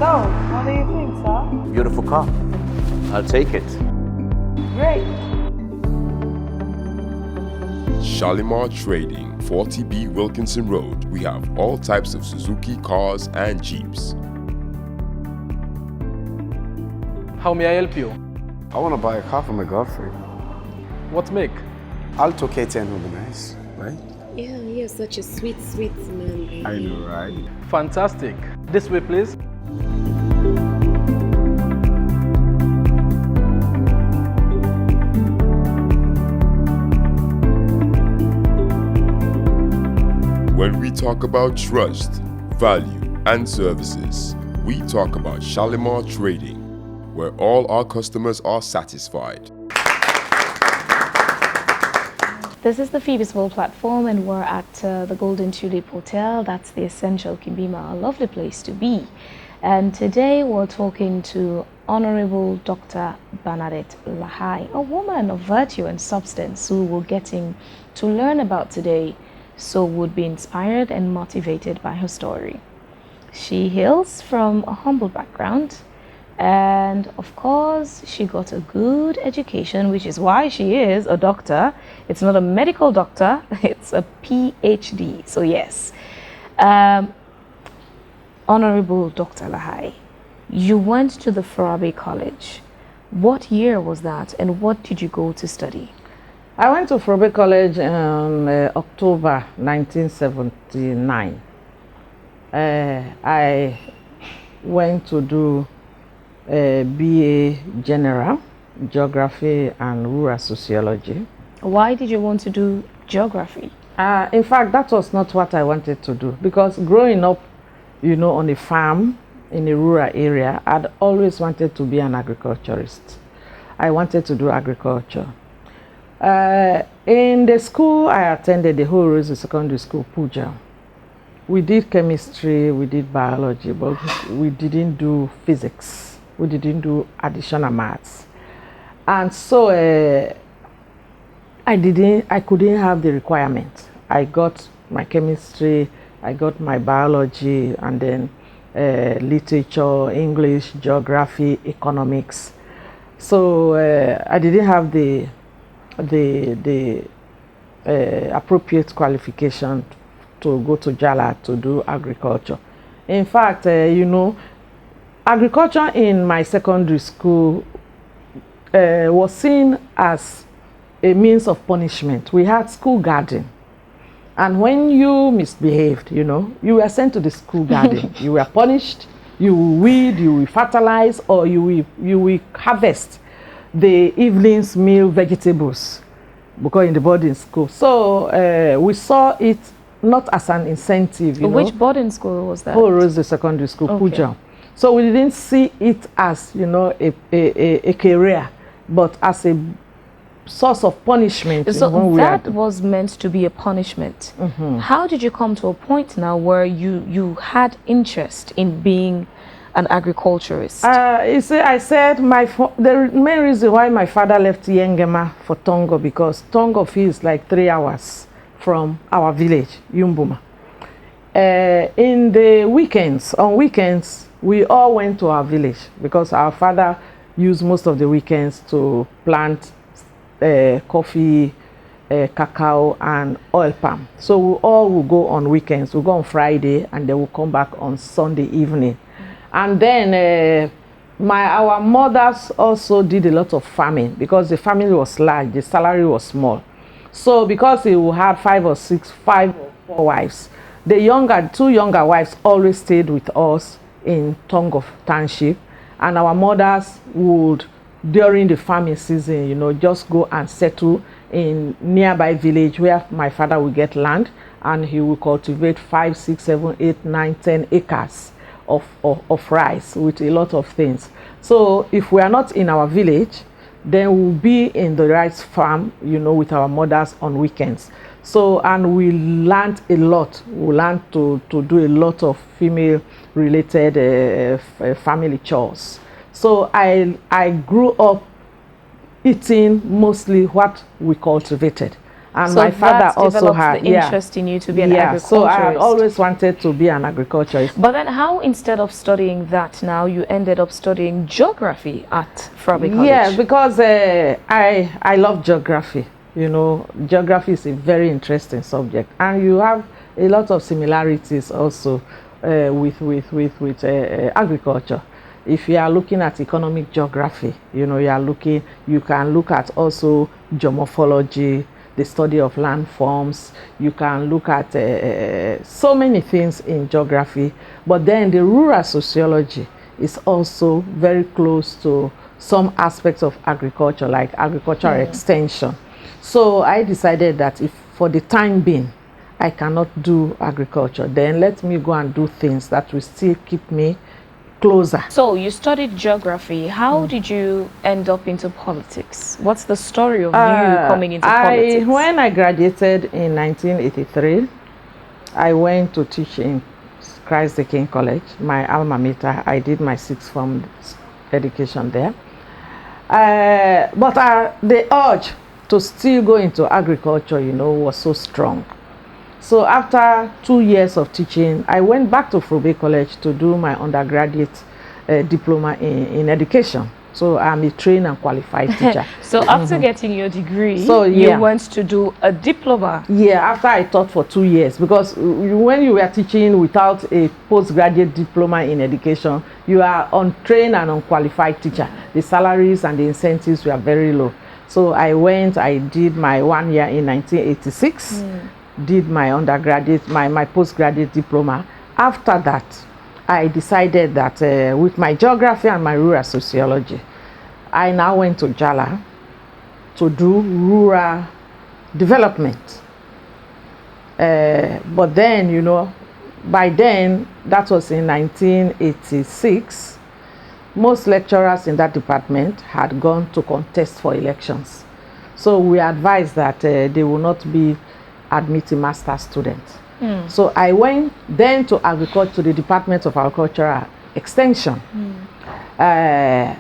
So, what do you think, sir? Beautiful car. I'll take it. Great. Shalimar Trading, 40B Wilkinson Road. We have all types of Suzuki cars and Jeeps. How may I help you? I want to buy a car for my girlfriend. What make? Alto K10 would be nice, right? Yeah, you're such a sweet, sweet man, baby. I know, right? Fantastic. This way, please. When we talk about trust, value, and services, we talk about Shalimar Trading, where all our customers are satisfied. This is the Phebe Swill platform, and we're at the Golden Tulip Hotel. That's the Essential Kimbima, a lovely place to be. And today we're talking to Honorable Dr. Bernadette Lahai, a woman of virtue and substance who we're getting to learn about today, so would be inspired and motivated by her story. She hails from a humble background, and of course she got a good education, which is why she is a doctor. It's not a medical doctor, it's a PhD. So yes, Honorable Dr. Lahai, you went to the Farabe College. What year was that, and what did you go to study? I went to Phebe College in October 1979. I went to do a BA General, Geography and Rural Sociology. Why did you want to do geography? In fact, that was not what I wanted to do, because growing up, you know, on a farm in a rural area, I'd always wanted to be an agriculturist. I wanted to do agriculture. In the school I attended, the Whole Rose Secondary School, Puja, we did chemistry, we did biology, but we didn't do physics. We didn't do additional maths. And so I couldn't have the requirement. I got my chemistry, I got my biology, and then literature, English, geography, economics. So I didn't have the appropriate qualification to go to Jala to do agriculture. In fact, you know, agriculture in my secondary school was seen as a means of punishment. We had school garden, and when you misbehaved, you know, you were sent to the school garden. You were punished. You will weed, you will fertilize, or you will harvest the evening's meal vegetables, because in the boarding school. So we saw it not as an incentive. Which boarding school was that? Whole Rose Secondary School, okay. Puja. So we didn't see it as, you know, a career, but as a source of punishment. So that was meant to be a punishment. Mm-hmm. How did you come to a point now where you had interest in being an agriculturist? You see, I said the main reason why my father left Yengema for Tongo, because Tongo is like 3 hours from our village, Yumbuma. In the weekends, on weekends, we all went to our village because our father used most of the weekends to plant coffee, cacao, and oil palm. So we all will go on weekends. We'll go on Friday, and then we'll come back on Sunday evening. And then our mothers also did a lot of farming because the family was large, the salary was small. So because he had 5 or 4 wives, the two younger wives always stayed with us in Tongo Township, and our mothers would during the farming season, you know, just go and settle in nearby village where my father will get land, and he will cultivate 5, 6, 7, 8, 9, 10 acres of rice with a lot of things. So if we are not in our village, then we'll be in the rice farm, you know, with our mothers on weekends. So, and we learned a lot. We learned to do a lot of female related family chores. So I grew up eating mostly what we cultivated. And So my father that also developed had the interest in you to be an agriculturist. So I had always wanted to be an agriculturist. But then how, instead of studying that now, you ended up studying geography at Phebe College? Yeah, because I love geography. You know, geography is a very interesting subject, and you have a lot of similarities also with agriculture. If you are looking at economic geography, you know, you can look at also geomorphology, the study of landforms. You can look at so many things in geography, but then the rural sociology is also very close to some aspects of agriculture, like agricultural extension. So I decided that if for the time being I cannot do agriculture, then let me go and do things that will still keep me closer. So you studied geography. How did you end up into politics? What's the story of you coming into politics? When I graduated in 1983, I went to teach in Christ the King College, my alma mater. I did my sixth form education there. But the urge to still go into agriculture, you know, was so strong. So after 2 years of teaching, I went back to Phebe College to do my undergraduate diploma in education. So I'm a trained and qualified teacher. So after getting your degree, yeah, you went to do a diploma? Yeah, after I taught for 2 years, because when you were teaching without a postgraduate diploma in education, you are untrained and unqualified teacher. The salaries and the incentives were very low. So I did my 1 year in 1986. Did my undergraduate, my postgraduate diploma. After that, I decided that with my geography and my rural sociology, I now went to Jala to do rural development. But then, you know, by then, that was in 1986, most lecturers in that department had gone to contest for elections. So we advised that they will not be admitting master students. So I went then to agriculture, to the Department of Agricultural Extension. I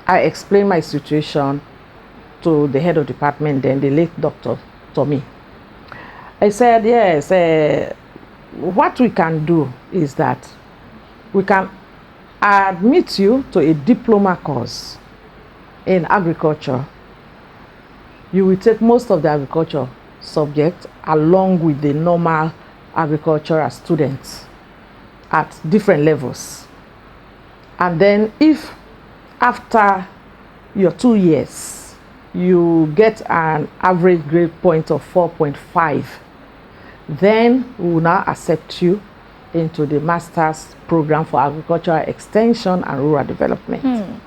explained my situation to the head of department, then the late Dr. Tommy. I said, yes, what we can do is that we can admit you to a diploma course in agriculture. You will take most of the agriculture subject along with the normal agricultural students at different levels. And then if after your 2 years you get an average grade point of 4.5, then we will now accept you into the master's program for agricultural extension and rural development.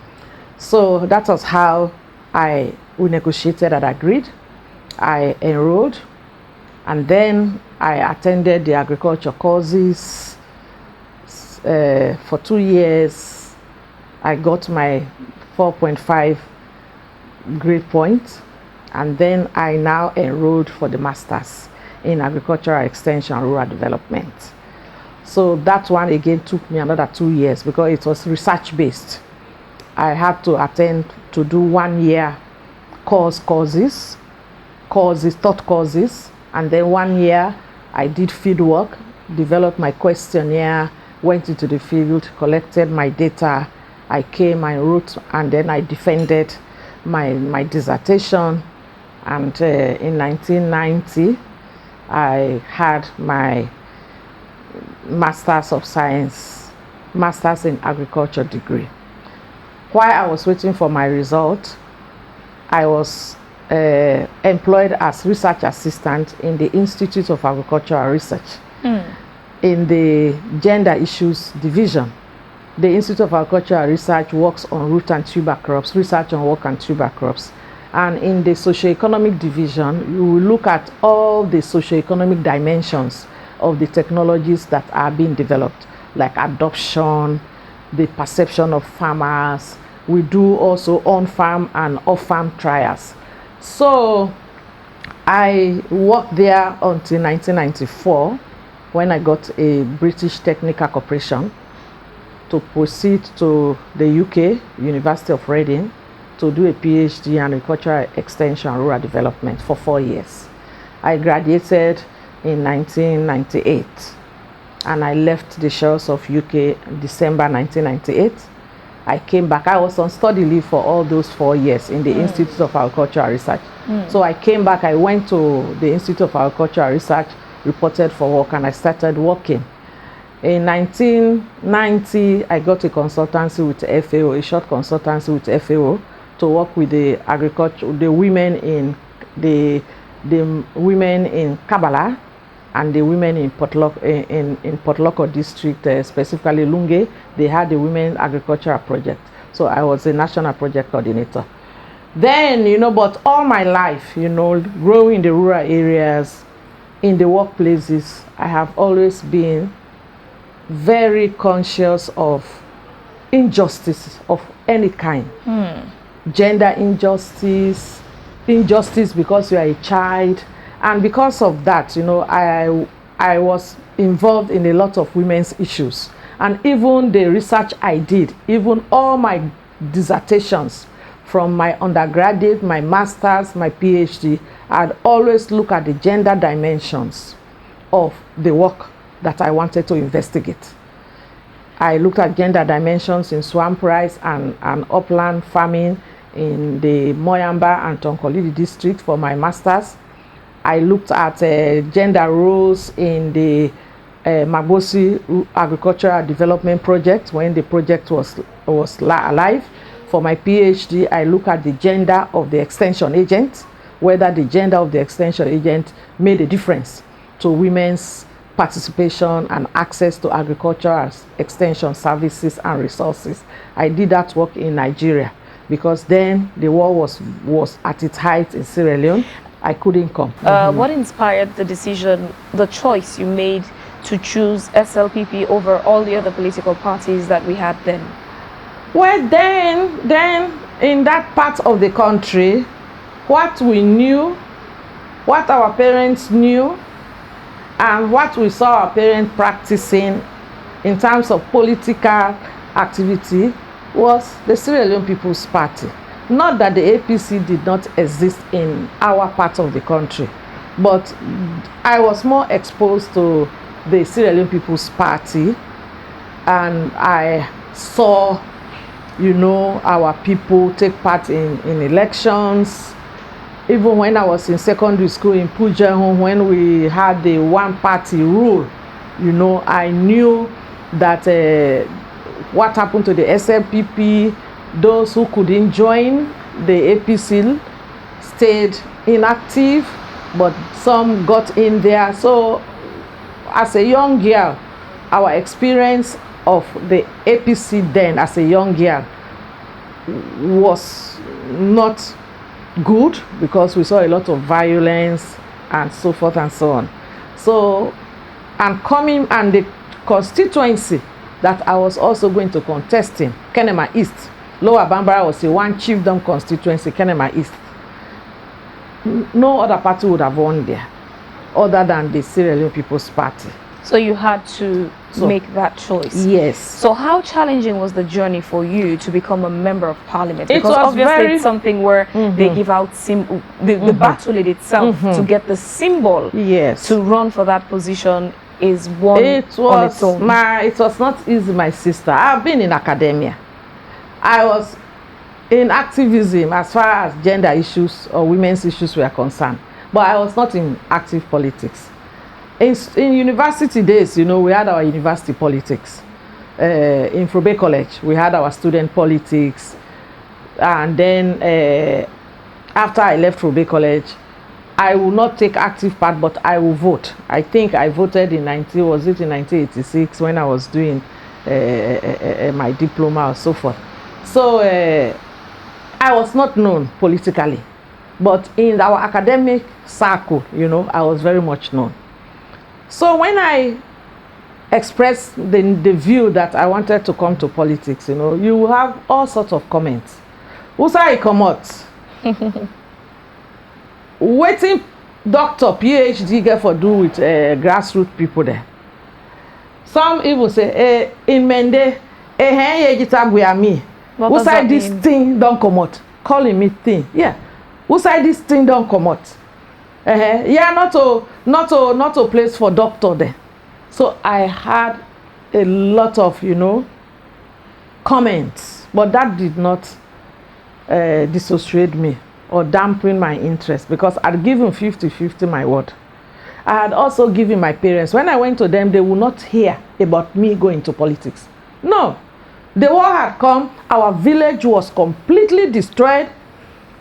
So that was how we negotiated and agreed. I enrolled, and then I attended the agriculture courses for 2 years. I got my 4.5 grade point, and then I now enrolled for the master's in agricultural extension and rural development. So that one again took me another 2 years because it was research based. I had to attend to do 1 year courses, taught courses, and then 1 year I did field work, developed my questionnaire, went into the field, collected my data. I came, I wrote, and then I defended my dissertation. And in 1990, I had my Masters of Science, Masters in Agriculture degree. While I was waiting for my result, I was employed as research assistant in the Institute of Agricultural Research in the Gender Issues Division. the Institute of Agricultural Research works on root and tuber crops, research on work and tuber crops. And in the socioeconomic division, you will look at all the socioeconomic dimensions of the technologies that are being developed, like adoption, the perception of farmers. We do also on-farm and off-farm trials. So I worked there until 1994 when I got a British Technical Corporation to proceed to the UK, University of Reading, to do a PhD in agricultural extension and rural development for 4 years. I graduated in 1998 and I left the shores of UK in December 1998. I came back. I was on study leave for all those 4 years in the Institute of Agricultural Research. So I came back, I went to the Institute of Agricultural Research, reported for work, and I started working. In 1990, I got a consultancy with FAO, a short consultancy with FAO, to work with the women in the women in Kabbalah and the women in Port Loko district, specifically Lunge. They had the women agricultural project. So I was a national project coordinator. Then, but all my life, growing in the rural areas, in the workplaces, I have always been very conscious of injustice of any kind. Gender injustice, injustice because you are a child, and because of that, I was involved in a lot of women's issues, and even the research I did, even all my dissertations from my undergraduate, my master's, my PhD, I'd always look at the gender dimensions of the work that I wanted to investigate. I looked at gender dimensions in swamp rice and upland farming in the Moyamba and Tonkolidi district for my master's. I looked at gender roles in the Magbosi Agricultural Development Project when the project was alive. For my PhD, I look at the gender of the extension agent, whether the gender of the extension agent made a difference to women's participation and access to agricultural extension services and resources. I did that work in Nigeria because then the war was at its height in Sierra Leone. I couldn't come. What inspired the decision, the choice you made to choose SLPP over all the other political parties that we had then? Well, then in that part of the country, what we knew, what our parents knew, and what we saw our parents practicing in terms of political activity was the Sierra Leone People's Party. Not that the APC did not exist in our part of the country, but I was more exposed to the Sierra Leone People's Party, and I saw, our people take part in elections. Even when I was in secondary school in Pujahu, when we had the one-party rule, I knew that what happened to the SLPP, those who couldn't join the APC stayed inactive, but some got in there. So as a young girl, our experience of the APC then as a young girl was not good because we saw a lot of violence and so forth and so on. So, and the constituency that I was also going to contest in, Kenema East, Lower Bambara was a one chiefdom constituency, Kenema East. No other party would have won there other than the Sierra Leone People's Party. So you had to make that choice. Yes. So how challenging was the journey for you to become a member of Parliament? It Because was obviously it's something where they give out the battle in itself to get the symbol. Yes. To run for that position is one on its own. It was not easy, my sister. I've been in academia. I was in activism as far as gender issues or women's issues were concerned, but I was not in active politics. In university days, we had our university politics. In Phebe College, we had our student politics. And then after I left Phebe College, I will not take active part, but I will vote. I think I voted in 1986 when I was doing my diploma or so forth. So I was not known politically, but in our academic circle, you know, I was very much known. So when I expressed the view that I wanted to come to politics, you know, you have all sorts of comments. Who say I come out? Waiting doctor, PhD get for do with grassroots people there. Some even say, in Mende, me. Who say this thing don't come out? Calling me thing. Yeah. Who say this thing don't come out? Yeah, not a place for doctor there. So I had a lot of, you know, comments, but that did not dissociate me or dampen my interest, because I'd given 50-50 my word. I had also given my parents, when I went to them, they would not hear about me going to politics. No, the war had come, our village was completely destroyed,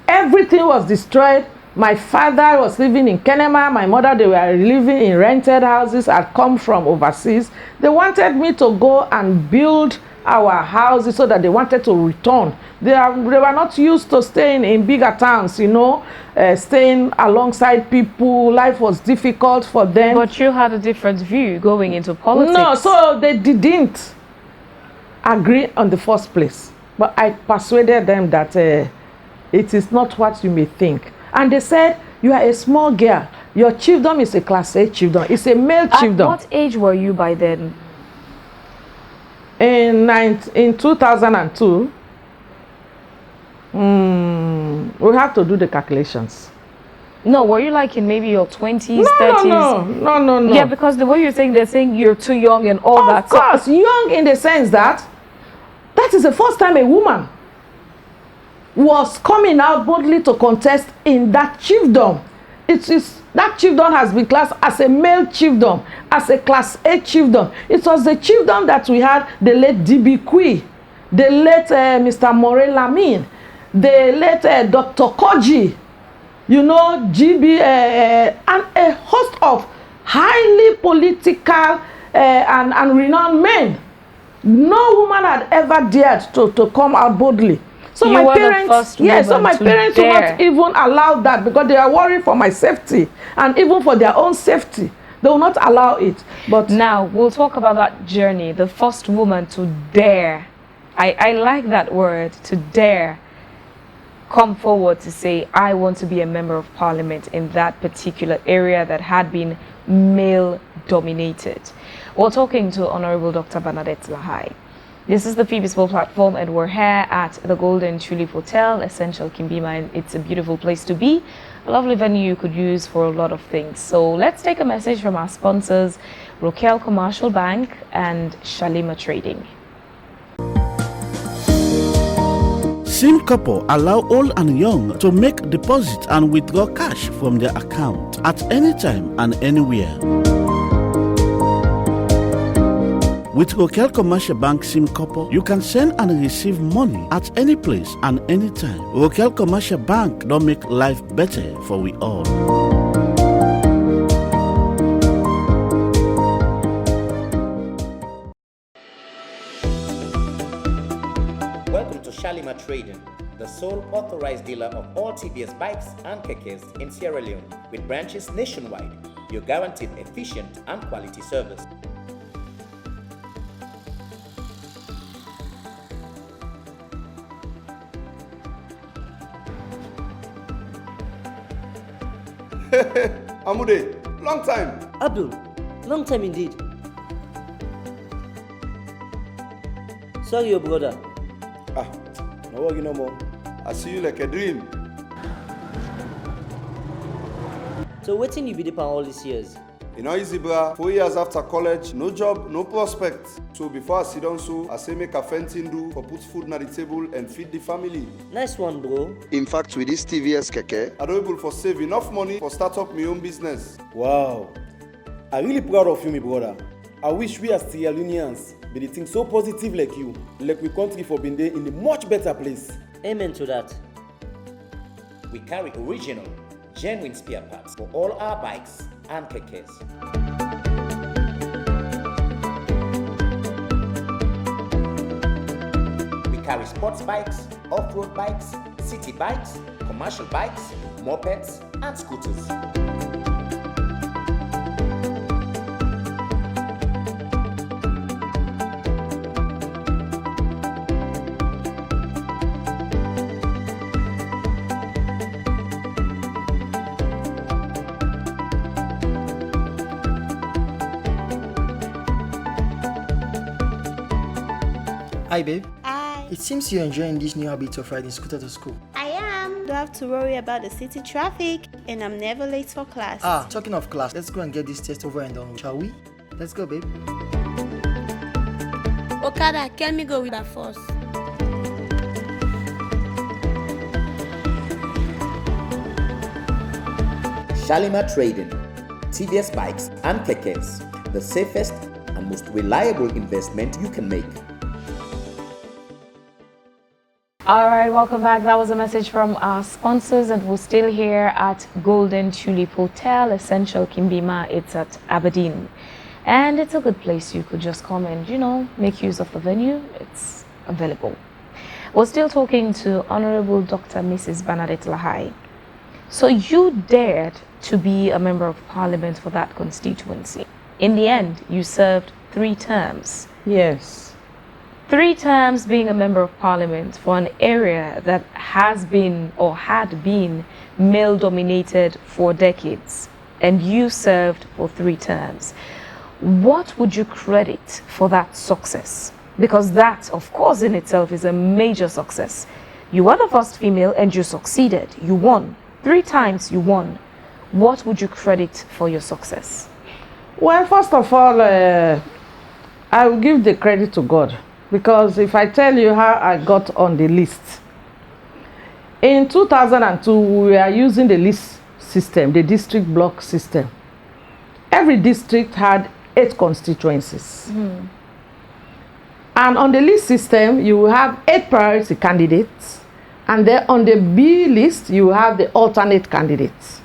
everything was destroyed. My father was living in Kenema, my mother, they were living in rented houses, had come from overseas. They wanted me to go and build our houses, so that they wanted to return. They were not used to staying in bigger towns, you know, staying alongside people. Life was difficult for them. But you had a different view going into politics. No, so they didn't agree on the first place. But I persuaded them that it is not what you may think. And they said, you are a small girl. Your chiefdom is a class A chiefdom. It's a male chiefdom. At what age were you by then? In 2002, we have to do the calculations. No, were you like in maybe your 20s, 30s? No. Yeah, because the way you're saying, they're saying you're too young and all that. Of course, young in the sense that is the first time a woman was coming out boldly to contest in that chiefdom. That chiefdom has been classed as a male chiefdom, as a class A chiefdom. It was the chiefdom that we had the late D.B. Kui, the late Mr. More Lamin, the late Dr. Koji, you know, GB, and a host of highly political and renowned men. No woman had ever dared to come out boldly. So you my parents, would not even allow that, because they are worried for my safety and even for their own safety. They will not allow it. But now we'll talk about that journey. The first woman to dare. I like that word, to dare come forward to say, I want to be a member of parliament in that particular area that had been male dominated. We're talking to Honorable Dr. Bernadette Lahai. This is the Phebe Swill platform, and we're here at the Golden Tulip Hotel, Essential Kimbima, and it's a beautiful place to be. A lovely venue you could use for a lot of things. So let's take a message from our sponsors, Rokel Commercial Bank and Shalimar Trading. Sim Couple allow old and young to make deposit and withdraw cash from their account at any time and anywhere. With Rokel Commercial Bank SIM Couple, you can send and receive money at any place and any time. Rokel Commercial Bank don't make life better for we all. Welcome to Shalimar Trading, the sole authorized dealer of all TVS bikes and kekes in Sierra Leone, with branches nationwide. You're guaranteed efficient and quality service. Amude, long time. Abdul, long time indeed. Sorry, your brother. No worry no more. I see you like a dream. So waiting you be the all these years? You know, easy, bro. 4 years after college, no job, no prospect. So before I sit down, I say make a fencing do for put food on the table and feed the family. Nice one, bro. In fact, with this TVS keke, I'm able for save enough money for start up my own business. Wow. I'm really proud of you, my brother. I wish we as Sierra Leoneans be the thing so positive like you, like we country for being there in a much better place. Amen to that. We carry original, genuine spare parts for all our bikes and kekes. carry sports bikes, off-road bikes, city bikes, commercial bikes, mopeds, and scooters. Hi babe. Hi. It seems you're enjoying this new habit of riding scooter to school. I am. Don't have to worry about the city traffic, and I'm never late for class. Talking of class, let's go and get this test over and done with, shall we? Let's go, babe. Okada, can me go with that first? Shalimar Trading, TVS bikes and kekes, the safest and most reliable investment you can make. All right, welcome back. That was a message from our sponsors, and we're still here at Golden Tulip Hotel, Essential Kimbima. It's at Aberdeen, and it's a good place. You could just come and, you know, make use of the venue. It's available. We're still talking to Honorable Dr. Mrs. Bernadette Lahai. So you dared to be a member of Parliament for that constituency. In the end, you served 3 terms. Yes. 3 terms being a member of Parliament for an area that has been or had been male-dominated for decades, and you served for 3 terms. What would you credit for that success? Because that, of course, in itself is a major success. You were the first female and you succeeded. You won. 3 times you won. What would you credit for your success? Well, first of all, I will give the credit to God. Because if I tell you how I got on the list, in 2002, we were using the list system, the district block system. Every district had 8 constituencies. And on the list system, you have 8 priority candidates. And then on the B list, you have the alternate candidates.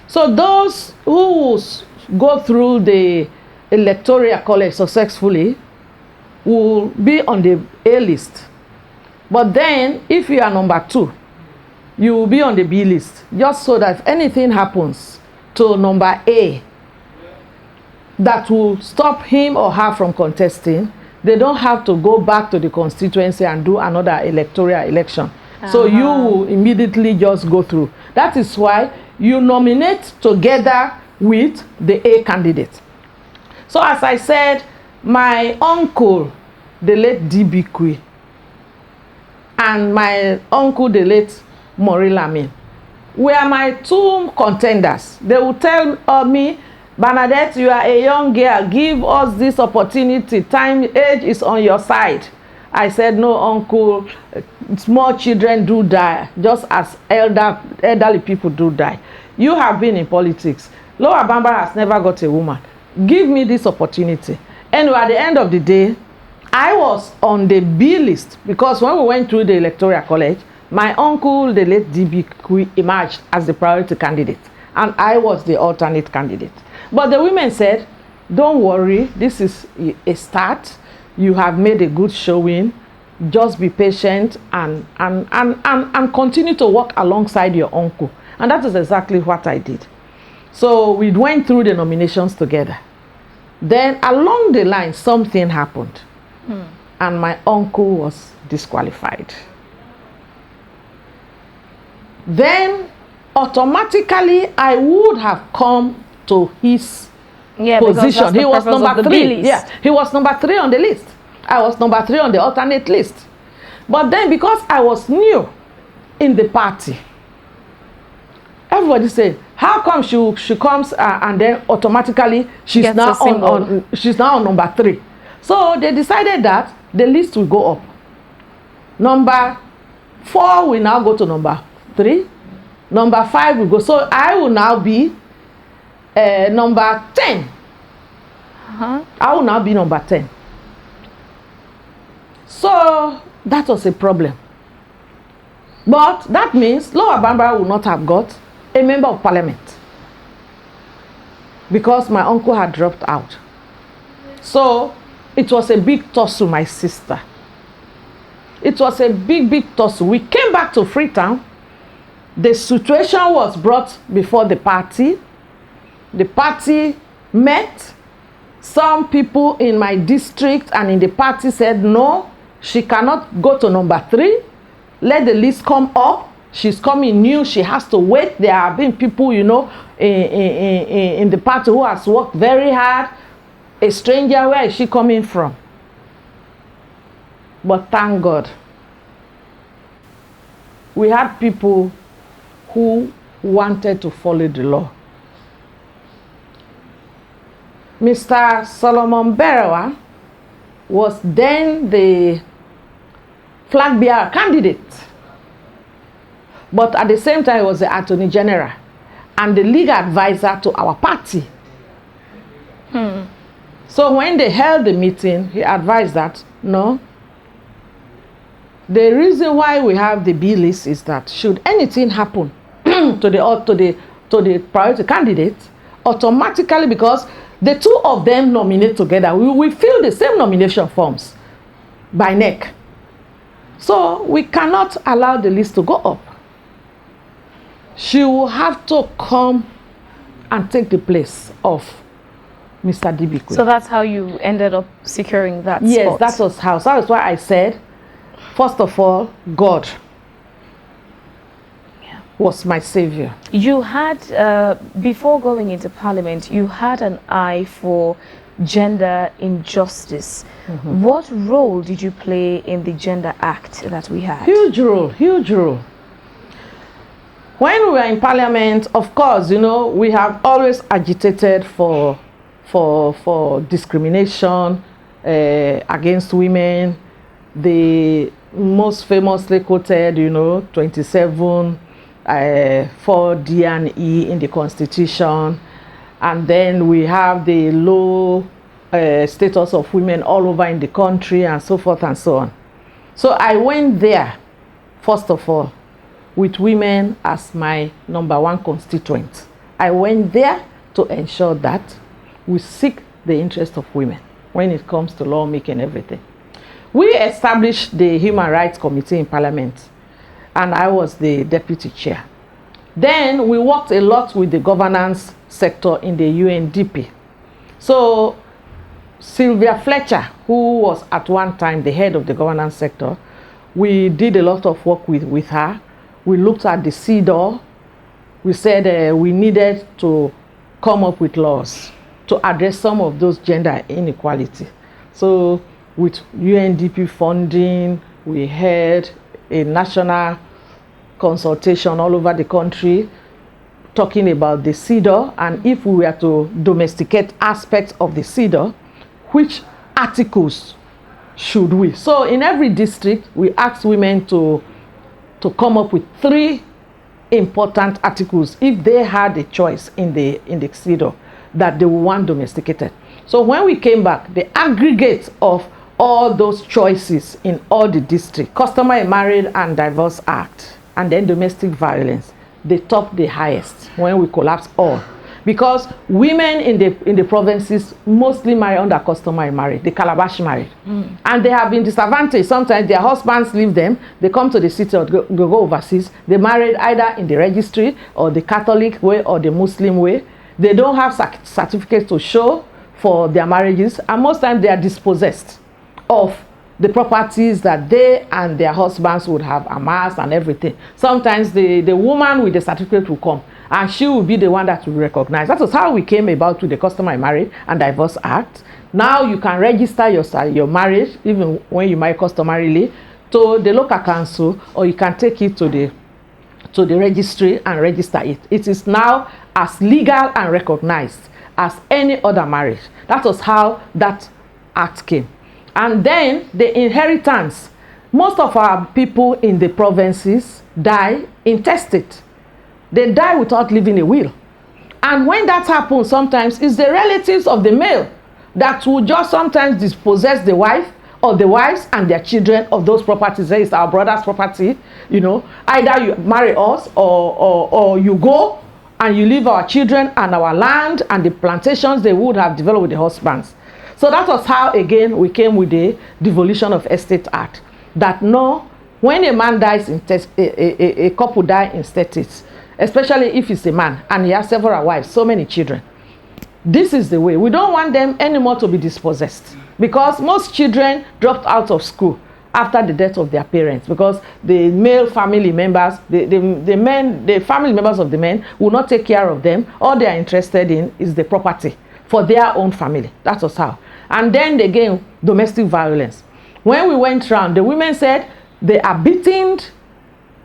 So those who go through the electoral college successfully will be on the A list. But then, if you are number 2, you will be on the B list, just so that if anything happens to number A that will stop him or her from contesting, they don't have to go back to the constituency and do another electoral election. So you will immediately just go through. That is why you nominate together with the A candidate. So as I said, my uncle, the late D.B. Kui, and my uncle, the late Mori Lamin, were my 2 contenders. They would tell me, Bernadette, you are a young girl, give us this opportunity, age is on your side. I said, no, uncle, small children do die, just as elderly people do die. You have been in politics. Lower Bamba has never got a woman. Give me this opportunity. Anyway, at the end of the day, I was on the B list because when we went through the electoral college, my uncle, the late D.B. Kui, emerged as the priority candidate, and I was the alternate candidate. But the women said, don't worry, this is a start. You have made a good showing. Just be patient and continue to work alongside your uncle. And that is exactly what I did. So we went through the nominations together. Then along the line, something happened. And my uncle was disqualified. Then automatically I would have come to his position. He was number 3. Yeah, he was number 3 on the list. I was number 3 on the alternate list. But then because I was new in the party, everybody said, how come she comes and then automatically she's now on number 3. So they decided that the list will go up. Number 4 will now go to number 3. Number 5 will go. So I will now be number 10. I will now be number 10. So that was a problem. But that means Lower Bambara will not have got a member of parliament because my uncle had dropped out. So it was a big toss to my sister. It was a big tussle. We came back to Freetown. The situation was brought before the party. The party met. Some people in my district and in the party said, no, she cannot go to number 3. Let the list come up. She's coming new. She has to wait. There have been people, you know, in the party who has worked very hard. A stranger, where is she coming from? But thank God, we had people who wanted to follow the law. Mr. Solomon Berewa was then the flag bearer candidate, but at the same time he was the Attorney General and the legal advisor to our party. So when they held the meeting, he advised that, no, the reason why we have the B list is that should anything happen to the priority candidate, automatically, because the two of them nominate together, we fill the same nomination forms by neck. So we cannot allow the list to go up. She will have to come and take the place of Mr. Dibikwe. So that's how you ended up securing that spot? Yes, that was how. So that's why I said, first of all, God was my savior. You had, before going into Parliament, you had an eye for gender injustice. What role did you play in the Gender Act that we had? Huge role, huge role. When we were in Parliament, of course, you know, we have always agitated for discrimination against women. The most famously quoted, you know, 27 for D and E in the Constitution, and then we have the low status of women all over in the country, and so forth and so on. So I went there, first of all, with women as my #1 constituent. I went there to ensure that we seek the interest of women when it comes to lawmaking and everything. We established the Human Rights Committee in Parliament, and I was the deputy chair. Then we worked a lot with the governance sector in the UNDP. So Sylvia Fletcher, who was at one time the head of the governance sector, we did a lot of work with her. We looked at the CEDAW. We said we needed to come up with laws to address some of those gender inequality. So with UNDP funding, we had a national consultation all over the country talking about the CEDAW, and if we were to domesticate aspects of the CEDAW, which articles should we? So in every district, we asked women to come up with 3 important articles if they had a choice in the CEDAW that they would want domesticated. So when we came back, the aggregate of all those choices in all the districts, Customary Marriage and Divorce Act, and then domestic violence, they topped the highest when we collapsed all. Because women in the provinces mostly marry under customary marriage, the calabash marriage. And they have been disadvantaged. Sometimes their husbands leave them, they come to the city or go overseas, they married either in the registry or the Catholic way or the Muslim way. They don't have certificates to show for their marriages, and most times they are dispossessed of the properties that they and their husbands would have amassed and everything. Sometimes the woman with the certificate will come, and she will be the one that will recognize. That was how we came about with the Customary Marriage and Divorce Act. Now you can register your marriage, even when you marry customarily, to the local council, or you can take it to the registry and register it. It is now as legal and recognized as any other marriage. That was how that act came. And then the inheritance. Most of our people in the provinces die intestate. They die without leaving a will. And when that happens, sometimes it's the relatives of the male that will just sometimes dispossess the wife or the wives and their children of those properties. It's our brother's property, you know. Either you marry us or you go and you leave our children and our land and the plantations they would have developed with the husbands. So that was how, again, we came with the Devolution of Estate Act. that no, when a man dies in a couple die in states, especially if it's a man and he has several wives, so many children. This is the way. We don't want them anymore to be dispossessed, because most children dropped out of school after the death of their parents, because the male family members, the family members of the men will not take care of them. All they are interested in is the property for their own family. That was how. And then again, domestic violence. When we went around, the women said they are beaten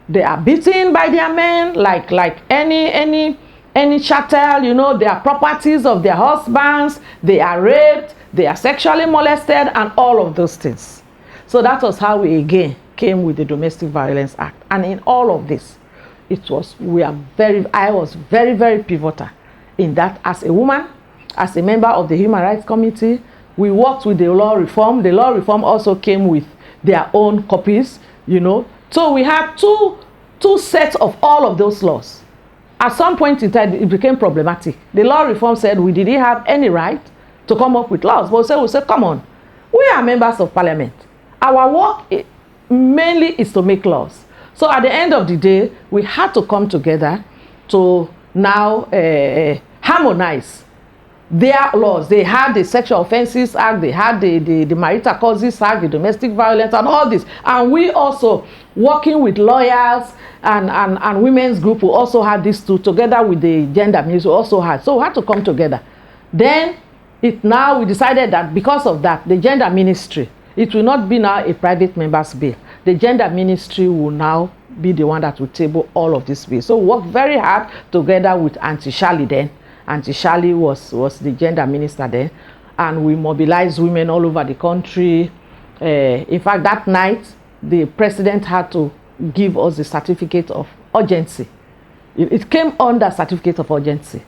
by their men like any chattel, you know. They are properties of their husbands, they are raped, they are sexually molested, and all of those things. So that was how we again came with the Domestic Violence Act. And in all of this, I was very, very pivotal in that. As a woman, as a member of the Human Rights Committee, we worked with the law reform. The law reform also came with their own copies, you know. So we had two sets of all of those laws. At some point in time, it became problematic. The law reform said we didn't have any right to come up with laws. But we said, come on, we are members of parliament. Our work mainly is to make laws. So at the end of the day, we had to come together to now harmonize their laws. They had the Sexual Offences Act, they had the Marital Causes Act, the Domestic Violence, and all this. And we also, working with lawyers and women's group, who also had these two, together with the gender ministry, also had. So we had to come together. Then we decided that because of that, the gender ministry, it will not be now a private member's bill. The gender ministry will now be the one that will table all of this bill. So we worked very hard together with Auntie Shali then. Auntie Shali was the gender minister then. And we mobilized women all over the country. In fact, that night, the president had to give us the certificate of urgency. It came under certificate of urgency.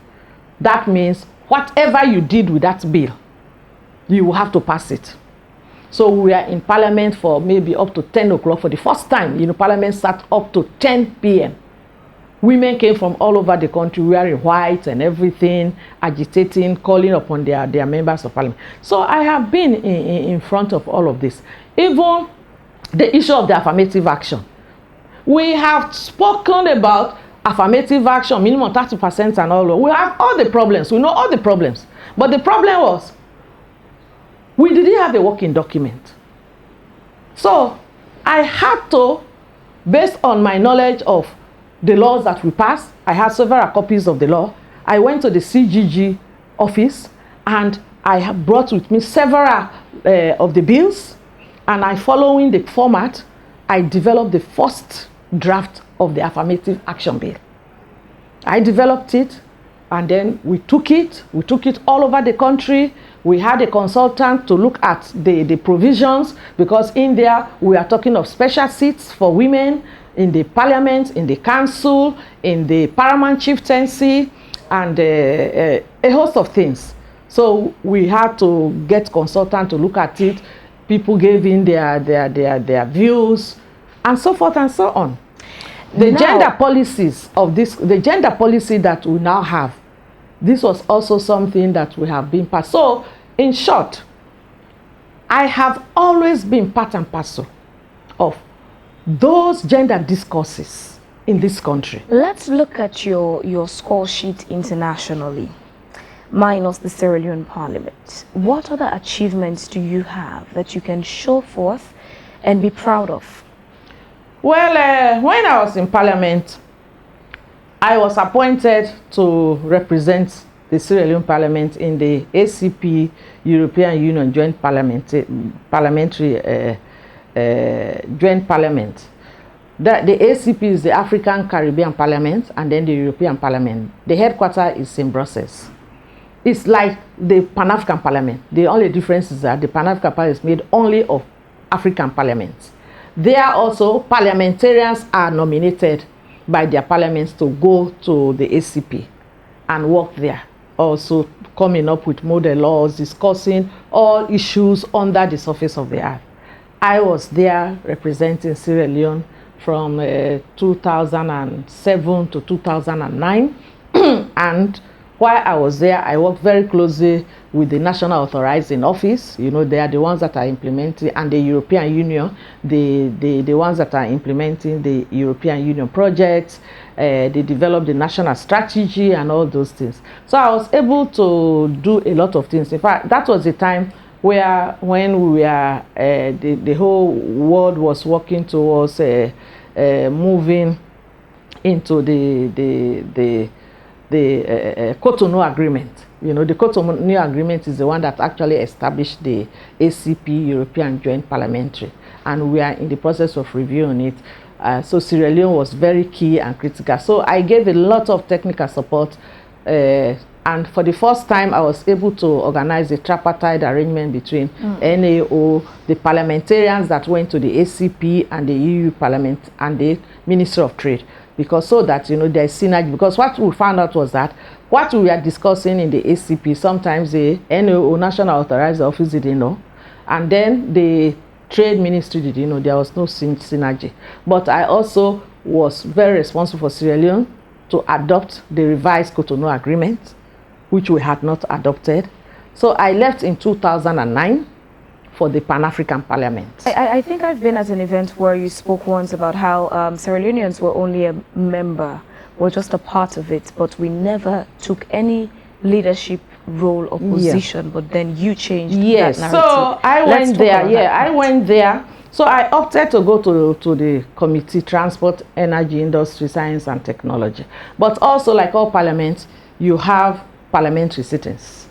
That means whatever you did with that bill, you will have to pass it. So we are in parliament for maybe up to 10 o'clock for the first time. You know, parliament sat up to 10 p.m. Women came from all over the country wearing white and everything, agitating, calling upon their members of parliament. So I have been in front of all of this. Even the issue of the affirmative action. We have spoken about affirmative action, minimum 30% and all. We have all the problems. We know all the problems. But the problem was, we didn't have a working document. So I had to, based on my knowledge of the laws that we passed, I had several copies of the law. I went to the CGG office and I have brought with me several of the bills, and following the format, I developed the first draft of the affirmative action bill. I developed it, and then we took it all over the country. We had a consultant to look at the provisions, because in there we are talking of special seats for women in the parliament, in the council, in the paramount chieftaincy, and a host of things. So we had to get consultant to look at it. People gave in their views, and so forth and so on. The gender policies of this, the gender policy that we now have, this was also something that we have been passed. So, in short, I have always been part and parcel of those gender discourses in this country. Let's look at your score sheet internationally, minus the Sierra Leone Parliament. What other achievements do you have that you can show forth and be proud of? Well, when I was in Parliament, I was appointed to represent the Sierra Leone Parliament in the ACP European Union Joint Parliamentary Joint Parliament. The ACP is the African Caribbean Parliament, and then the European Parliament. The headquarters is in Brussels. It's like the Pan-African Parliament. The only difference is that the Pan-African Parliament is made only of African parliaments. There also, parliamentarians are nominated by their parliaments to go to the ACP and work there. Also coming up with model laws, discussing all issues under the surface of the earth. I was there representing Sierra Leone from 2007 to 2009 and while I was there, I worked very closely with the National Authorizing Office. You know, they are the ones that are implementing, and the European Union, the ones that are implementing the European Union projects. They developed the national strategy and all those things. So I was able to do a lot of things. In fact, that was the time where, when we were, the whole world was working towards moving into the Cotonou Agreement. You know, the Cotonou Agreement is the one that actually established the ACP, European Joint Parliamentary, and we are in the process of reviewing it. So Sierra Leone was very key and critical. So I gave a lot of technical support, and for the first time I was able to organize a tripartite arrangement between NAO, the parliamentarians that went to the ACP and the EU Parliament and the Ministry of Trade, because so that, you know, there's synergy. Because what we found out was that what we were discussing in the ACP, sometimes the NAO, National Authorized Office, didn't know, and then the Trade Ministry did, you know, there was no synergy. But I also was very responsible for Sierra Leone to adopt the revised Cotonou Agreement, which we had not adopted. So I left in 2009 for the Pan-African Parliament. I think I've been at an event where you spoke once about how Sierra Leoneans were only a member, were just a part of it, but we never took any leadership role or position, but then you changed that narrative. So I went there, I went there. So I opted to go to the committee, Transport, Energy, Industry, Science and Technology. But also, like all parliaments, you have parliamentary sittings.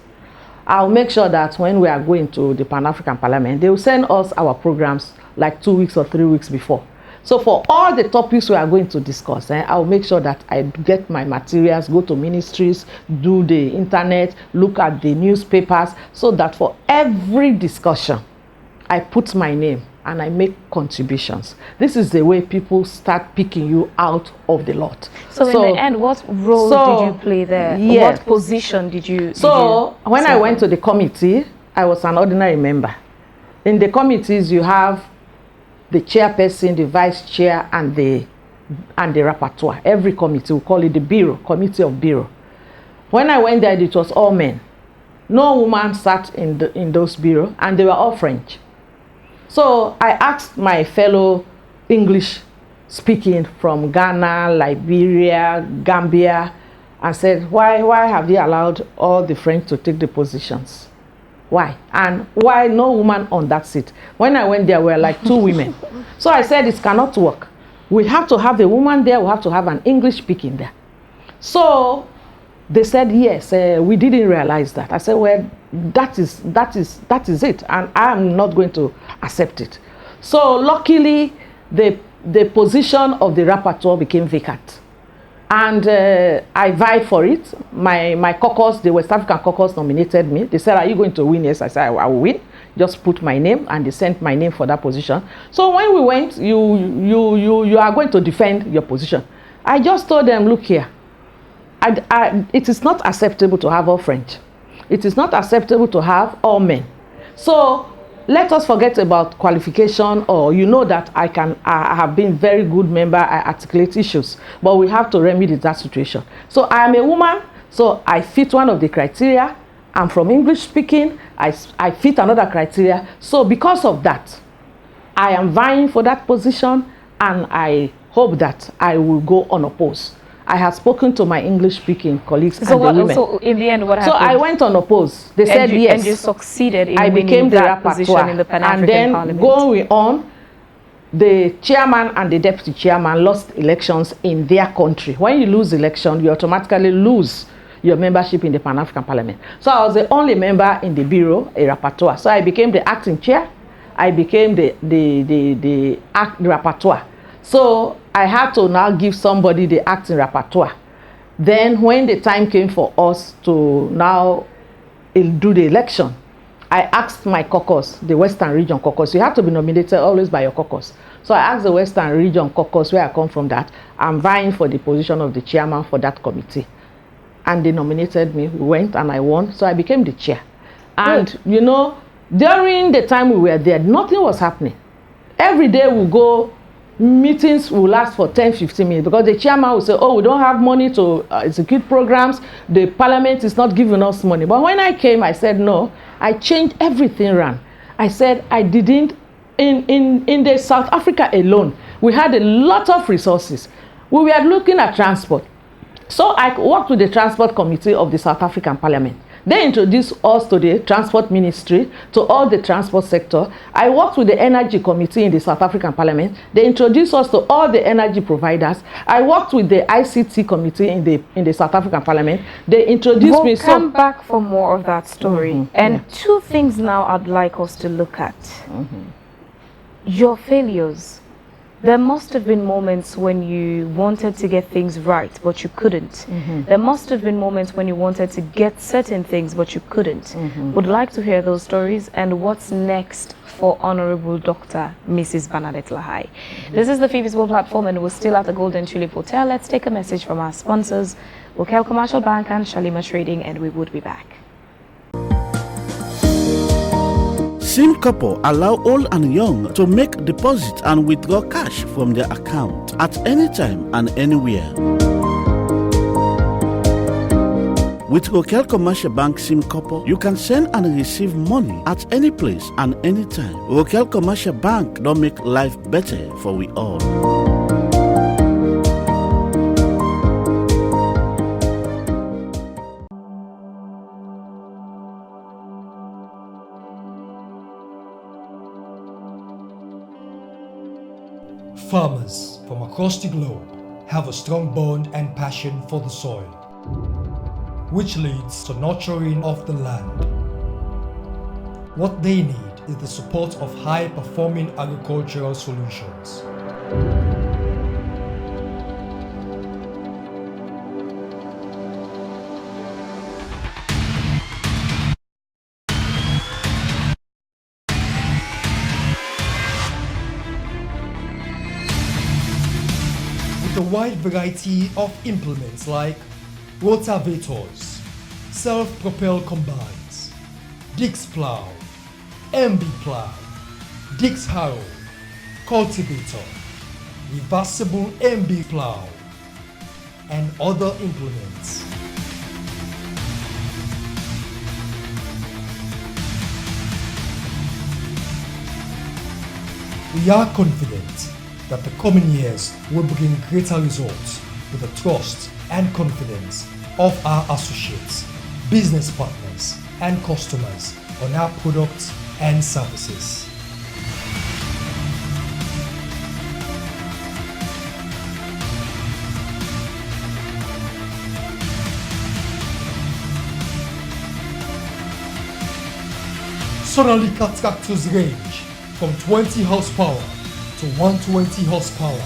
I'll make sure that when we are going to the Pan-African Parliament, they will send us our programs like 2 weeks or 3 weeks before. So for all the topics we are going to discuss, I'll make sure that I get my materials, go to ministries, do the internet, look at the newspapers, so that for every discussion, I put my name and I make contributions. This is the way people start picking you out of the lot. So in the end, what role did you play there? Yes. What position did you when I went to the committee, I was an ordinary member. In the committees, you have the chairperson, the vice chair, and the rapporteur. Every committee, we call it the bureau, committee of bureau. When I went there, it was all men. No woman sat in those bureau, and they were all French. So I asked my fellow English speaking from Ghana, Liberia, Gambia, and said, why have they allowed all the French to take the positions? Why? And why no woman on that seat? When I went there, we were like 2 women. So I said, it cannot work. We have to have a woman there. We have to have an English speaking there. So they said, yes, we didn't realize that. I said, well, that is it. And I'm not going to accept it. So luckily, the position of the rapporteur became vacant. And I vied for it. My caucus, the West African caucus, nominated me. They said, are you going to win? Yes, I said, I will win. Just put my name, and they sent my name for that position. So when we went, you are going to defend your position. I just told them, look here, it is not acceptable to have all French. It is not acceptable to have all men. So let us forget about qualification, or you know that I have been very good member, I articulate issues, but we have to remedy that situation. So I am a woman, so I fit one of the criteria. I'm from English speaking, I fit another criteria. So because of that, I am vying for that position, and I hope that I will go unopposed. I have spoken to my English-speaking colleagues and the women. So in the end, what happened? So I went unopposed. They said yes. And you succeeded in I became the that position in the Pan-African Parliament. And then going on, the chairman and the deputy chairman lost elections in their country. When you lose election, you automatically lose your membership in the Pan-African Parliament. So I was the only member in the bureau, a rapporteur. So I became the acting chair. I became the rapporteur. So I had to now give somebody the acting rapporteur. Then when the time came for us to now do the election, I asked my caucus, the Western Region caucus. You have to be nominated always by your caucus. So I asked the Western Region caucus, where I come from, that I'm vying for the position of the chairman for that committee. And they nominated me. We went and I won. So I became the chair. And, you know, during the time we were there, nothing was happening. Every day we go meetings will last for 10-15 minutes because the chairman will say, oh, we don't have money to execute programs, the parliament is not giving us money. But when I came, I said no. I changed everything around. I said I didn't. In the South Africa alone, we had a lot of resources. We were looking at transport. So I worked with the transport committee of the South African Parliament. They introduced us to the transport ministry, to all the transport sector. I worked with the energy committee in the South African Parliament. They introduced us to all the energy providers. I worked with the ICT committee in the South African Parliament. They introduced me. We'll come back for more of that story. And two things now I'd like us to look at. Your failures. There must have been moments when you wanted to get things right, but you couldn't. There must have been moments when you wanted to get certain things, but you couldn't. Would like to hear those stories and what's next for Honorable Dr. Mrs. Bernadette Lahai. This is the Phebe Swill platform and we're still at the Golden Tulip Hotel. Let's take a message from our sponsors, Rokel Commercial Bank and Shalimar Trading, and we would be back. Sim couple allow old and young to make deposit and withdraw cash from their account at any time and anywhere. With Rokel Commercial Bank SIM couple, you can send and receive money at any place and any time. Rokel Commercial Bank don't make life better for we all. Farmers from across the globe have a strong bond and passion for the soil, which leads to nurturing of the land. What they need is the support of high-performing agricultural solutions. A wide variety of implements like rotavators, self-propelled combines, disc plow, MB plow, disc harrow, cultivator, reversible MB plow, and other implements. We are confident that the coming years will bring greater results with the trust and confidence of our associates, business partners, and customers on our products and services. Sonalika tractors range from 20 horsepower to 120 horsepower.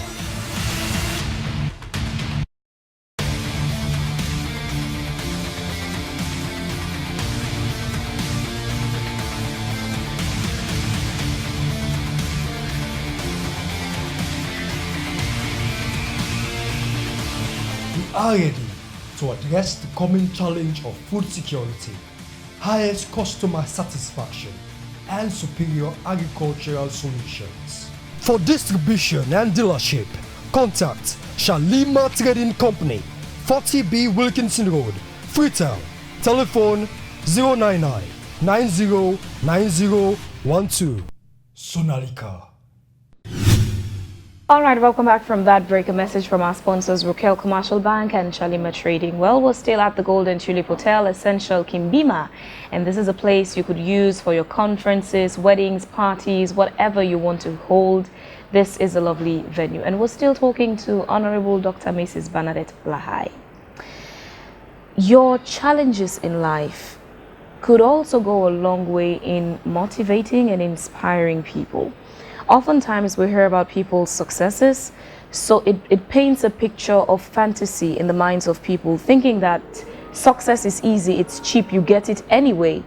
We are ready to address the coming challenge of food security, highest customer satisfaction, and superior agricultural solutions. For distribution and dealership, contact Shalimar Trading Company, 40B Wilkinson Road, Freetown. Telephone 099 909012. Sonalika. All right, welcome back from that break. A message from our sponsors, Rokel Commercial Bank and Shalimar Trading. Well, we're still at the Golden Tulip Hotel, Essential Kimbima. And this is a place you could use for your conferences, weddings, parties, whatever you want to hold. This is a lovely venue. And we're still talking to Honorable Dr. Mrs. Bernadette Lahai. Your challenges in life could also go a long way in motivating and inspiring people. Oftentimes we hear about people's successes, so it paints a picture of fantasy in the minds of people, thinking that success is easy, it's cheap, you get it anyway.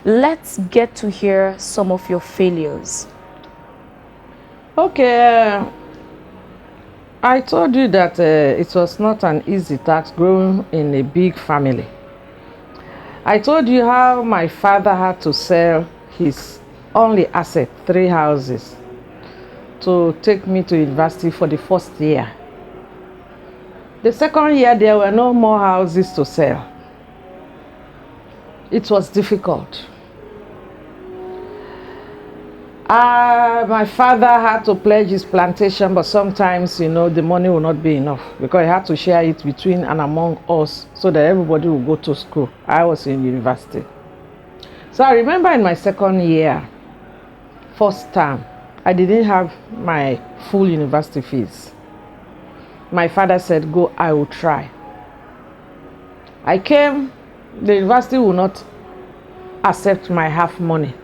Let's get to hear some of your failures. Okay, I told you that it was not an easy task growing in a big family. I told you how my father had to sell his only asset, 3 houses. to take me to university for the first year. The second year, there were no more houses to sell. It was difficult. My father had to pledge his plantation, but sometimes, the money will not be enough because he had to share it between and among us so that everybody will go to school. I was in university. So I remember in my second year, first term, I didn't have my full university fees. My father said, go, I will try. I came, the university will not accept my half money.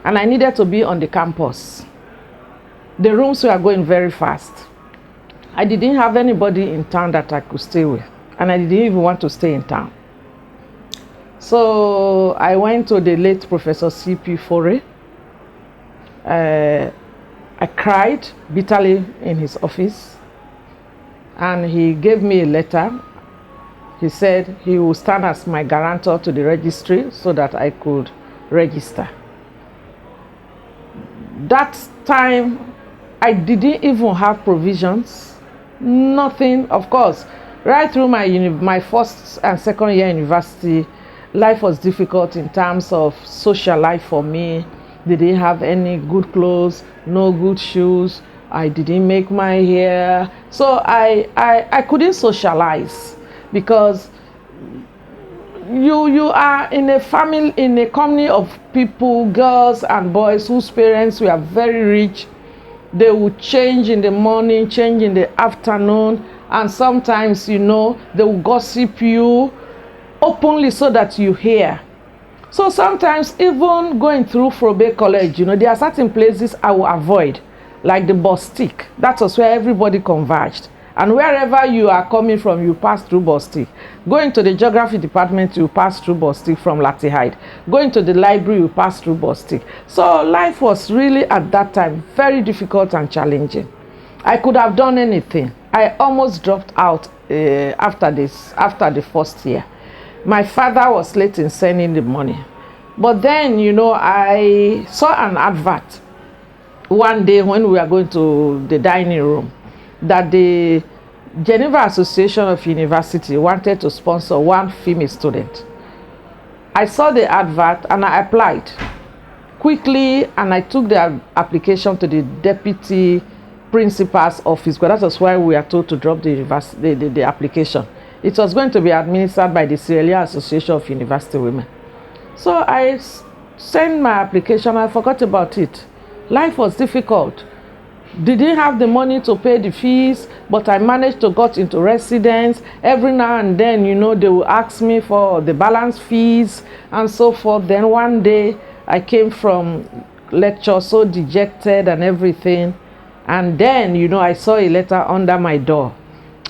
And I needed to be on the campus. The rooms were going very fast. I didn't have anybody in town that I could stay with. And I didn't even want to stay in town. So I went to the late Professor C.P. Fore. I cried bitterly in his office. And he gave me a letter. He said he would stand as my guarantor to the registry so that I could register. That time, I didn't even have provisions, nothing. Of course, right through my first and second year university, life was difficult in terms of social life for me. They didn't have any good clothes, no good shoes. I didn't make my hair. So I couldn't socialize because you are in a family, in a company of people, girls and boys whose parents were very rich. They would change in the morning, change in the afternoon, and sometimes, they will gossip you openly so that you hear. So sometimes even going through Phebe College, there are certain places I will avoid, like the Bostik. That was where everybody converged. And wherever you are coming from, you pass through Bostik. Going to the geography department, you pass through Bostik from Lahai. Going to the library, you pass through Bostik. So life was really at that time very difficult and challenging. I could have done anything. I almost dropped out after the first year. My father was late in sending the money. But then, I saw an advert one day when we were going to the dining room, that the Geneva Association of University wanted to sponsor one female student. I saw the advert and I applied quickly, and I took the application to the deputy principal's office, because that was why we are told to drop the application. It was going to be administered by the Sierra Leone Association of University Women. So I sent my application. I forgot about it. Life was difficult. Didn't have the money to pay the fees, but I managed to get into residence. Every now and then, they will ask me for the balance fees and so forth. Then one day I came from lecture so dejected and everything. And then, I saw a letter under my door.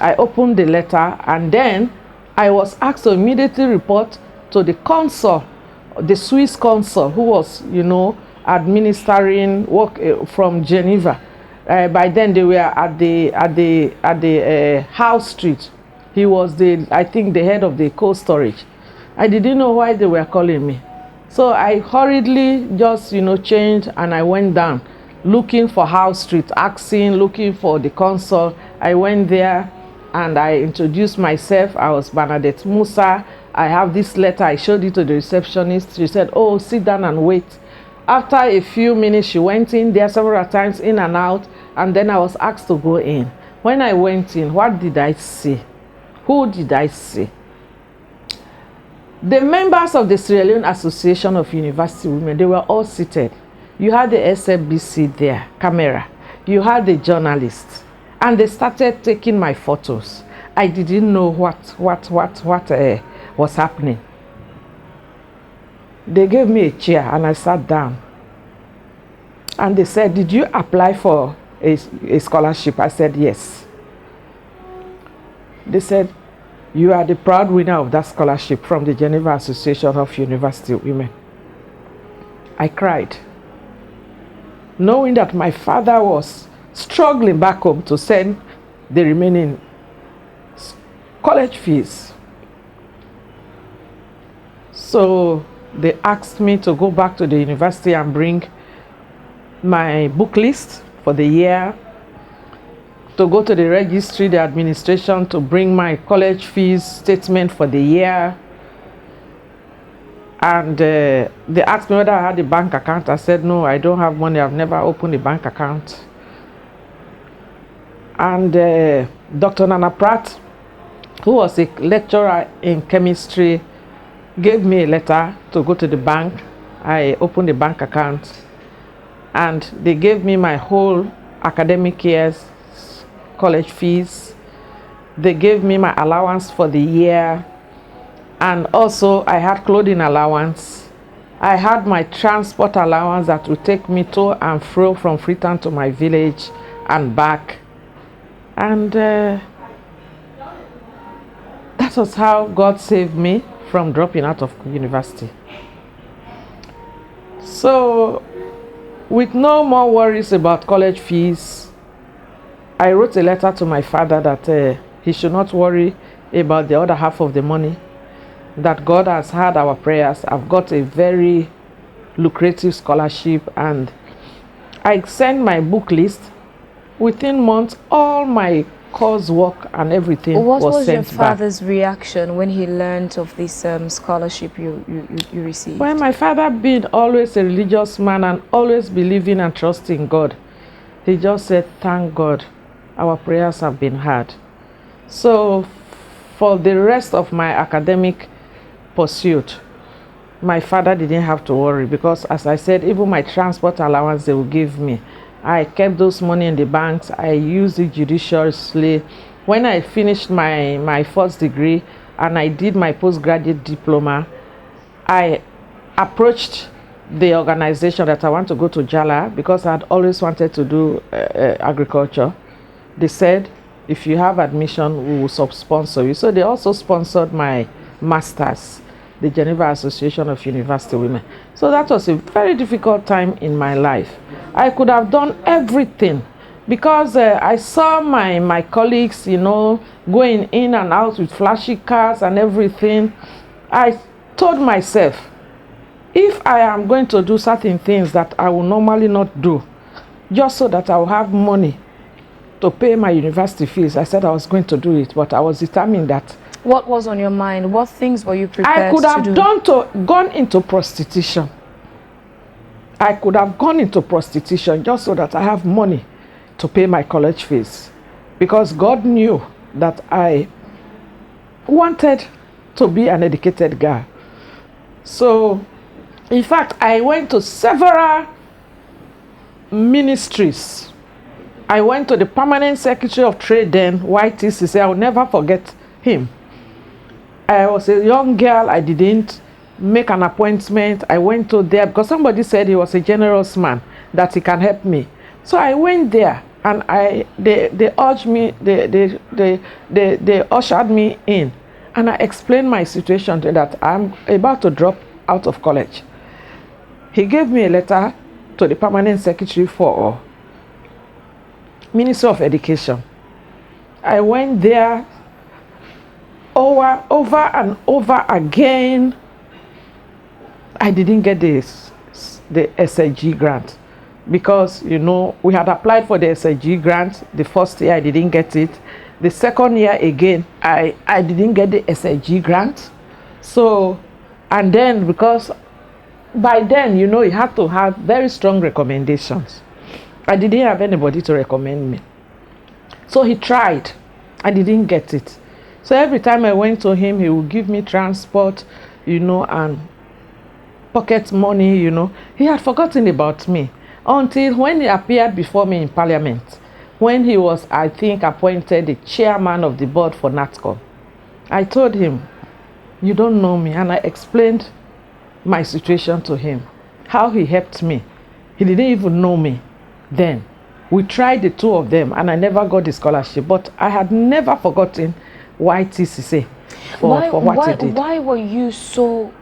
I opened the letter, and then I was asked to immediately report to the consul, the Swiss consul, who was, administering work from Geneva. By then they were at the House Street. He was I think the head of the cold storage. I didn't know why they were calling me. So I hurriedly just, changed, and I went down looking for House Street, looking for the consul. I went there and I introduced myself. I was Bernadette Musa. I have this letter. I showed it to the receptionist. She said, oh, sit down and wait. After a few minutes, she went in there several times, in and out, and then I was asked to go in. When I went in, what did I see? Who did I see? The members of the Sierra Leone Association of University Women, they were all seated. You had the SFBC there, camera. You had the journalists, and they started taking my photos. I didn't know what was happening. They gave me a chair and I sat down. And they said, did you apply for a scholarship? I said, yes. They said, you are the proud winner of that scholarship from the Geneva Association of University Women. I cried, knowing that my father was struggling back home to send the remaining college fees. So they asked me to go back to the university and bring my book list for the year, to go to the registry, the administration, to bring my college fees statement for the year. And they asked me whether I had a bank account. I said, no, I don't have money. I've never opened a bank account. And Dr. Nana Pratt, who was a lecturer in chemistry, gave me a letter to go to the bank. I opened a bank account, and they gave me my whole academic year's college fees. They gave me my allowance for the year, and also I had clothing allowance. I had my transport allowance that would take me to and fro from Freetown to my village and back. And that was how God saved me from dropping out of university. So, with no more worries about college fees, I wrote a letter to my father that he should not worry about the other half of the money, that God has heard our prayers. I've got a very lucrative scholarship, and I sent my book list. Within months, all my coursework and everything What was was your sent back. father's reaction when he learned of this scholarship you received? Well, my father being always a religious man and always believing and trusting God, he just said, thank God, our prayers have been heard. So for the rest of my academic pursuit, my father didn't have to worry, because as I said, even my transport allowance they will give me, I kept those money in the banks. I used it judiciously. When I finished my first degree and I did my postgraduate diploma, I approached the organization that I want to go to Jala, because I had always wanted to do agriculture. They said, if you have admission, we will sponsor you. So they also sponsored my master's, the Geneva Association of University Women. So that was a very difficult time in my life. I could have done everything, because I saw my colleagues, you know, going in and out with flashy cars and everything. I told myself, if I am going to do certain things that I will normally not do, just so that I will have money to pay my university fees, I said I was going to do it, but I was determined that. What was on your mind? What things were you prepared I could have to do? gone into prostitution. I could have gone into prostitution just so that I have money to pay my college fees, because God knew that I wanted to be an educated guy. So, in fact, I went to several ministries. I went to the Permanent Secretary of Trade then, YTCC. I will never forget him. I was a young girl. I didn't make an appointment. I went to there because somebody said he was a generous man, that he can help me. So I went there, and they urged me, they ushered me in, and I explained my situation to that I'm about to drop out of college. He gave me a letter to the Permanent Secretary for Ministry of Education. I went there over and over again. I didn't get the SIG grant, because, you know, we had applied for the SIG grant. The first year I didn't get it. The second year again, I didn't get the SIG grant. So, and then because by then, you know, you had to have very strong recommendations. I didn't have anybody to recommend me. So he tried. I didn't get it. So every time I went to him, he would give me transport, you know, and pocket money, you know. He had forgotten about me until when he appeared before me in Parliament, when he was, I think, appointed the chairman of the board for NATCOM. I told him, you don't know me, and I explained my situation to him, how he helped me. He didn't even know me then. We tried the two of them, and I never got the scholarship, but I had never forgotten YTCC for what he did. Why were you so,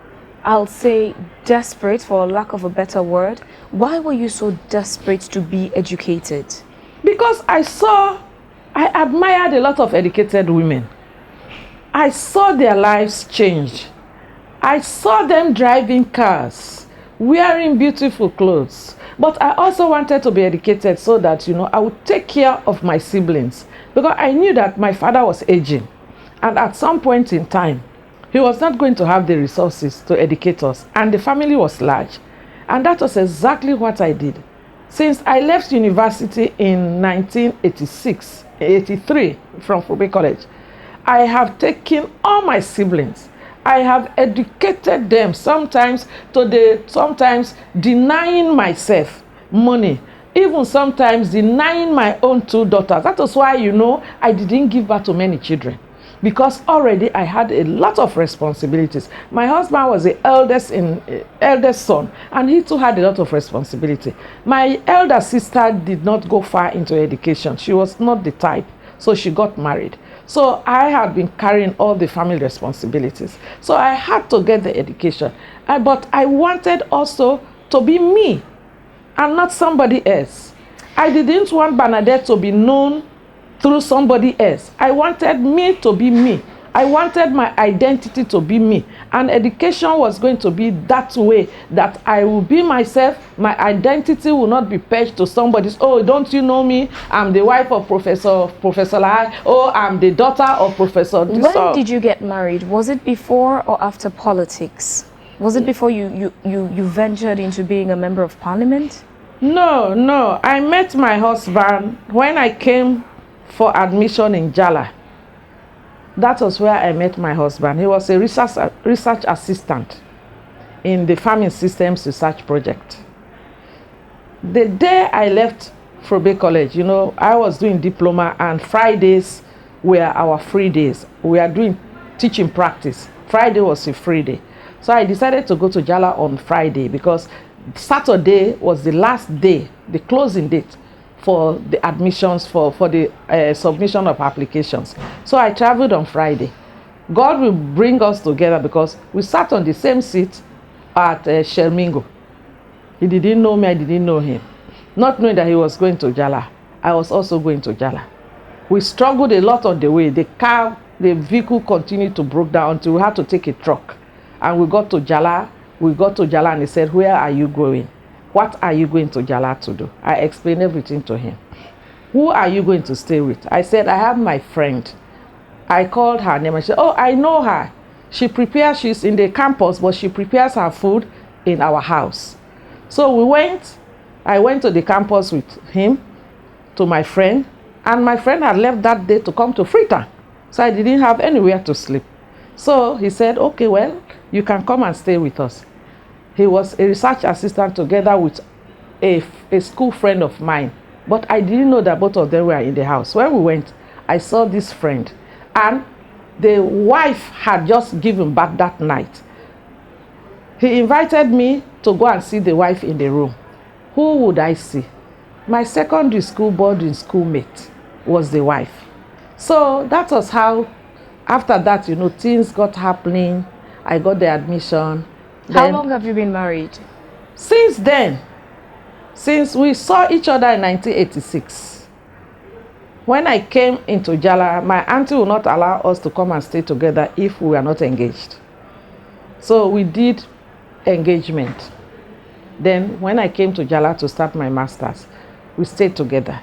I'll say, desperate, for lack of a better word? Why were you so desperate to be educated? Because I admired a lot of educated women. I saw their lives change. I saw them driving cars, wearing beautiful clothes, But I also wanted to be educated so that, you know, I would take care of my siblings, because I knew that my father was aging. And at some point in time, he was not going to have the resources to educate us. And the family was large. And that was exactly what I did. Since I left university in 1983 from Phebe College, I have taken all my siblings. I have educated them, sometimes denying myself money, even sometimes denying my own 2 daughters. That was why, you know, I didn't give birth to many children, because already I had a lot of responsibilities. My husband was the eldest son, and he too had a lot of responsibility. My elder sister did not go far into education. She was not the type, so she got married. So I had been carrying all the family responsibilities. So I had to get the education. But I wanted also to be me and not somebody else. I didn't want Bernadette to be known through somebody else. I wanted me to be me. I wanted my identity to be me. And education was going to be that way, that I will be myself. My identity will not be pledged to somebody's. Oh, don't you know me? I'm the wife of Professor Lahai. Oh, I'm the daughter of Professor this. When did you get married? Was it before or after politics? Was it before you ventured into being a member of parliament? No. I met my husband when I came for admission in Jala. That was where I met my husband. He was a research assistant in the Farming Systems Research Project. The day I left Phebe College, you know, I was doing diploma, and Fridays were our free days. We are doing teaching practice. Friday was a free day. So I decided to go to Jala on Friday, because Saturday was the last day, the closing date for the admissions, for the submission of applications. So I traveled on Friday. God will bring us together, because we sat on the same seat at Shalimar. He didn't know me, I didn't know him. Not knowing that he was going to Jala, I was also going to Jala. We struggled a lot on the way. The vehicle continued to break down until we had to take a truck. And we got to Jala. And he said, "Where are you going? What are you going to Jala to do?" I explained everything to him. "Who are you going to stay with?" I said, "I have my friend." I called her name and she said, "Oh, I know her. She's in the campus, but she prepares her food in our house." So I went to the campus with him, to my friend, and my friend had left that day to come to Freetown. So I didn't have anywhere to sleep. So he said, "Okay, well, you can come and stay with us." He was a research assistant together with a school friend of mine. But I didn't know that both of them were in the house. When we went, I saw this friend. And the wife had just given birth that night. He invited me to go and see the wife in the room. Who would I see? My secondary school boarding schoolmate was the wife. So that was how, after that, you know, things got happening. I got the admission. How long have you been married? Since then, since we saw each other in 1986. When I came into Jala, my auntie would not allow us to come and stay together if we were not engaged. So we did engagement. Then when I came to Jala to start my master's, we stayed together.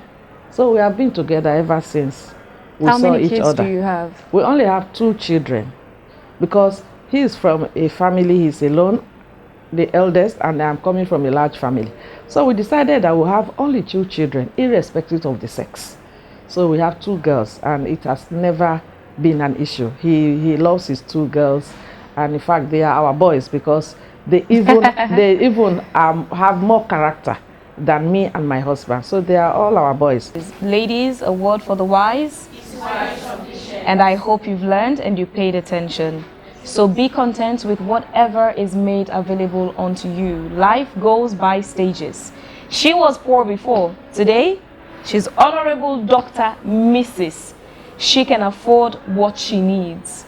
So we have been together ever since we saw each other. How many kids do you have? We only have 2 children, because he is from a family, he's alone, the eldest, and I'm coming from a large family. So we decided that we'll have only 2 children, irrespective of the sex. So we have 2 girls, and it has never been an issue. He loves his 2 girls, and in fact, they are our boys, because they even have more character than me and my husband. So they are all our boys. Ladies, a word for the wise. And I hope you've learned and you paid attention. So be content with whatever is made available unto you. Life goes by stages. She was poor before. Today, she's Honorable Dr. Mrs. She can afford what she needs.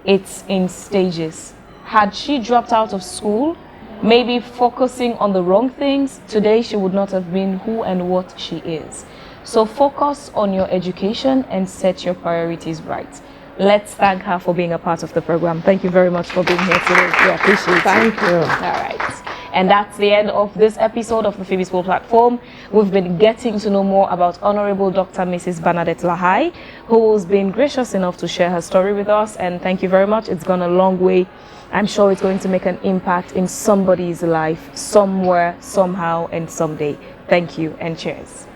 It's in stages. Had she dropped out of school, maybe focusing on the wrong things, today she would not have been who and what she is. So focus on your education and set your priorities right. Let's thank her for being a part of the program. Thank you very much for being here today. We appreciate it. Thank you. All right. And that's the end of this episode of the Phebe Swill platform. We've been getting to know more about Honorable Dr. Mrs. Bernadette Lahai, who's been gracious enough to share her story with us. And thank you very much. It's gone a long way. I'm sure it's going to make an impact in somebody's life, somewhere, somehow, and someday. Thank you and cheers.